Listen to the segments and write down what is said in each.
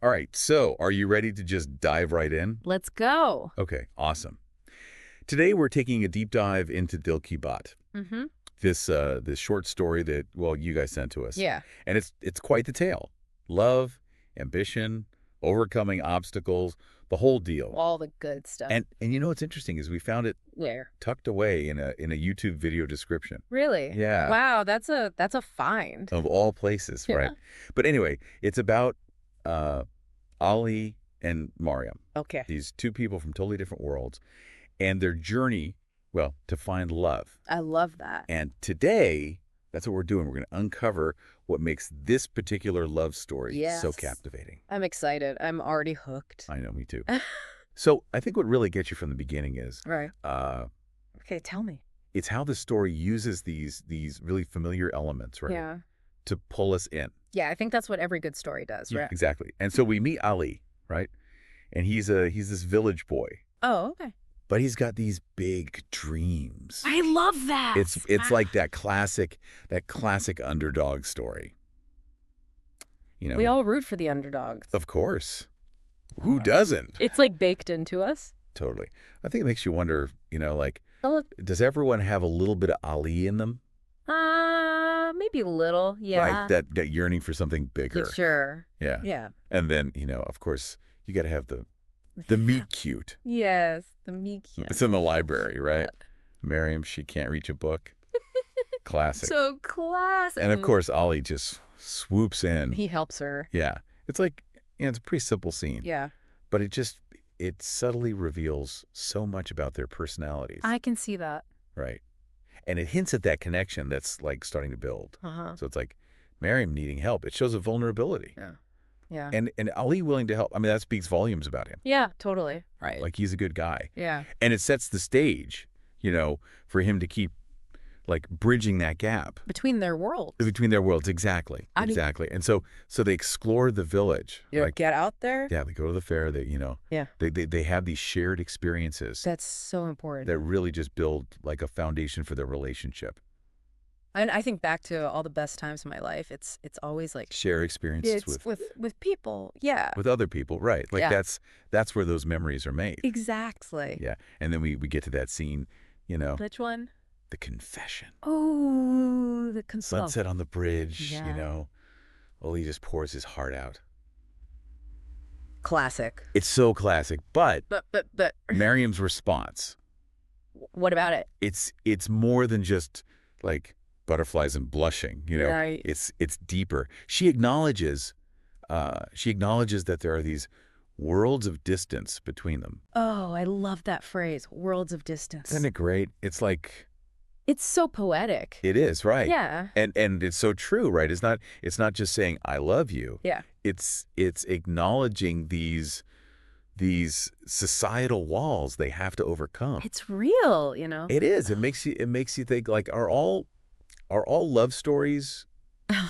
All right, so are you ready to just dive right in? Let's go. Okay, awesome. Today we're taking a deep dive into Dil Ki Baat, Mm-hmm. this short story that, well, you guys sent to us. Yeah. And it's quite the tale. Love, ambition, overcoming obstacles, the whole deal. All the good stuff. And you know what's interesting is we found it Where? tucked away in a YouTube video description. Really? Yeah. Wow, that's a find. Of all places, Yeah. right? But anyway, it's about Ali and Maryam, Okay. these two people from totally different worlds, and their journey, well, to find love. I love that. And today, that's what we're doing. We're going to uncover what makes this particular love story so Yes. captivating. I'm excited. I'm already hooked. I know, me too. So I think what really gets you from the beginning is Right. Okay, tell me. it's how the story uses these really familiar elements, right, Yeah. to pull us in. Yeah, I think that's what every good story does, Yeah, right? exactly. And so we meet Ali, right? And he's this village boy, Oh, okay. but he's got these big dreams. I love that. It's like that classic underdog story. You know, We all root for the underdogs. of course. Who doesn't? It's like baked into us. Totally. I think it makes you wonder, like, Oh, does everyone have a little bit of Ali in them? maybe a little. Yeah. Like that yearning for something bigger. Sure. Yeah. Yeah. And then, of course, you got to have the meet cute. Yes, the meat cute. It's in the library, right? Maryam, she can't reach a book. Classic. So classic. And of course, Ali just swoops in. He helps her. Yeah. It's like, it's a pretty simple scene. Yeah. But it subtly reveals so much about their personalities. I can see that. Right. And it hints at that connection that's like starting to build. Uh-huh. So it's like Maryam needing help. It shows a vulnerability. Yeah. Yeah. And Ali willing to help. I mean, that speaks volumes about him. Yeah, totally. Right. Like he's a good guy. Yeah. And it sets the stage, for him to keep like bridging that gap Between their worlds. between their worlds. Exactly. I mean- Exactly. And so they explore the village. Like, Get out there. yeah, they go to the fair. Yeah. They have these shared experiences That's so important. that really just build like a foundation for their relationship. And I think back to all the best times in my life. It's always like Share experiences it's with people. Yeah. with other people, right? Like Yeah. that's where those memories are made. Exactly. Yeah. And then we get to that scene, Which one? the confession. Oh, the Sunset on the bridge, Yeah. Oli just pours his heart out. Classic. It's so classic, but But Maryam's response, what about it? it's more than just like butterflies and blushing, Right. It's deeper. She acknowledges that there are these worlds of distance between them. Oh, I love that phrase. Worlds of distance. Isn't it great? It's like, It's so poetic. it is, right? Yeah. And it's so true, right? It's not just saying I love you. Yeah. It's acknowledging these societal walls they have to overcome. It's real, It is. It makes you think, like, are all love stories,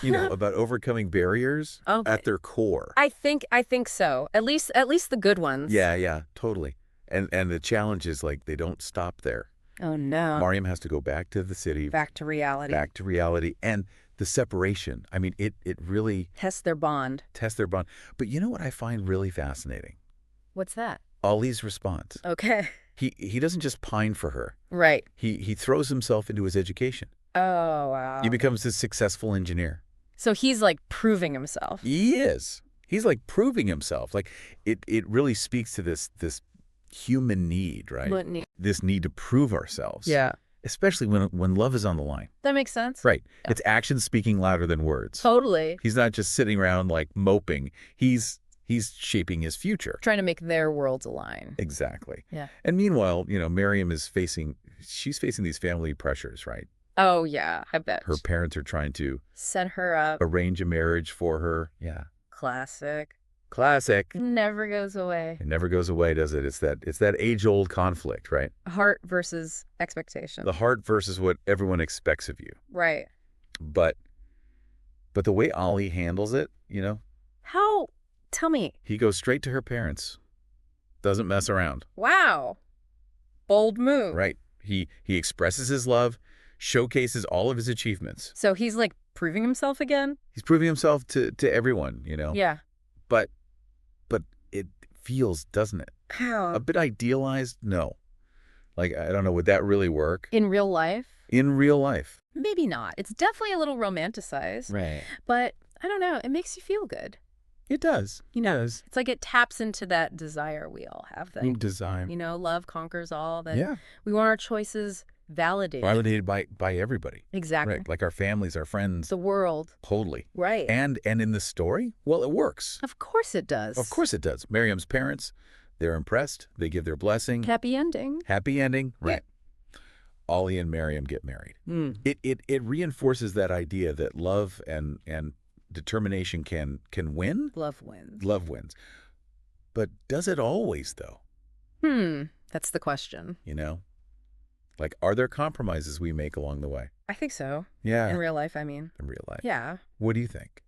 about overcoming barriers Okay. at their core? I think so. At least the good ones. Yeah, totally. And the challenge is, like, they don't stop there. Oh no. Maryam has to go back to the city, Back to reality. back to reality, and the separation. I mean, it really Test their bond. tests their bond. But you know what I find really fascinating? What's that? Ali's response. Okay. He doesn't just pine for her. Right. He throws himself into his education. Oh wow. He becomes a successful engineer. So he's like proving himself. He is. He's like proving himself. Like it really speaks to this human need, right? Litany. This need to prove ourselves. Yeah. Especially when love is on the line. That makes sense. Right. Yeah. It's action speaking louder than words. Totally. He's not just sitting around like moping. He's shaping his future. Trying to make their worlds align. Exactly. Yeah. And meanwhile, Maryam is facing these family pressures, right? Oh yeah, I bet. Her parents are trying to Set her up. arrange a marriage for her. Yeah. Classic. Classic. Never goes away. It never goes away, does it? It's that age-old conflict, right? Heart versus expectation. The heart versus what everyone expects of you. Right. But the way Ali handles it, How? Tell me. he goes straight to her parents. Doesn't mess around. Wow. Bold move. Right. He expresses his love, showcases all of his achievements. So he's like proving himself again? He's proving himself to everyone, Yeah. But feels, doesn't it? A How? bit idealized? No. Like, I don't know, would that really work? In real life? In real life? Maybe not. It's definitely a little romanticized, Right. but I don't know. It makes you feel good. It does. You know, It does. it's like it taps into that desire we all have that, Design. love conquers all, that Yeah. we want our choices validated. Validated by everybody. Exactly. Right. Like our families, our friends. The world. Totally. Right. And in the story, well, it works. Of course it does. Of course it does. Miriam's parents, they're impressed. They give their blessing. Happy ending. Happy ending. Yeah. Right. Ollie and Maryam get married. Mm. It reinforces that idea that love and determination can win. Love wins. Love wins. But does it always, though? That's the question. You know? Like, are there compromises we make along the way? I think so. Yeah. In real life, I mean. In real life. Yeah. What do you think?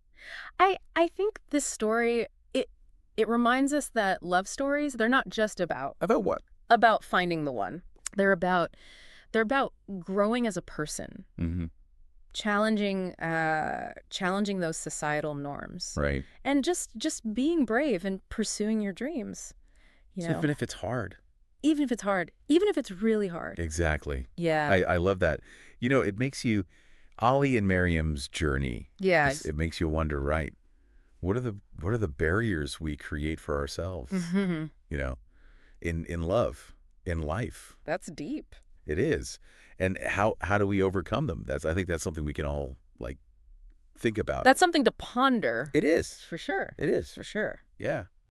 I think this story, it reminds us that love stories, they're not just about what? finding the one. They're about growing as a person. Mm-hmm. Challenging those societal norms. Right. And just being brave and pursuing your dreams. So even if it's hard. Even if it's hard. Even if it's really hard. Exactly. Yeah. I love that. It makes you, Ollie and Miriam's journey. Yeah. It makes you wonder, right? What are the barriers we create for ourselves? Mm-hmm. In love, in life. That's deep. It is. And how do we overcome them? I think that's something we can all think about. That's something to ponder. It is. For sure. It is. For sure. Yeah.